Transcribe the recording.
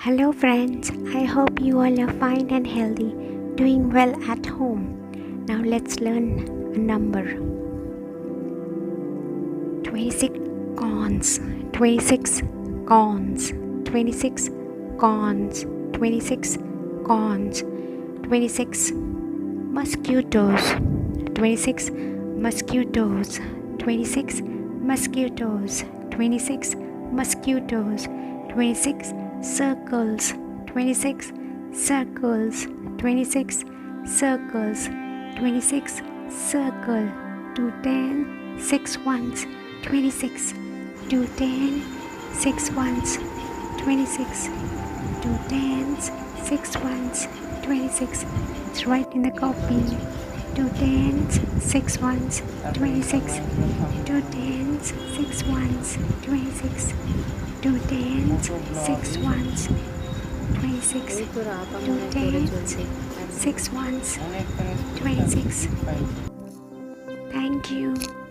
Hello friends, I hope you all are fine and healthy, doing well at home. Now let's learn a number. 26 cons, 26 cons, 26 cons, 26 cons, 26 mosquitoes, 26 mosquitoes, 26 mosquitoes, 26 mosquitoes, 26 circles, 26 circles, 26 circles, 26 circle, 2 10, 6 ones, 26, 2 10, 6 ones, 26, 2 tens, 6 ones, 26. It's right in the copy. 2 tens, 6 ones, 26, 2 tens, 6 ones, 26, 2 tens, 6 ones, 26, 2 tens, 6 ones, 26. Thank you.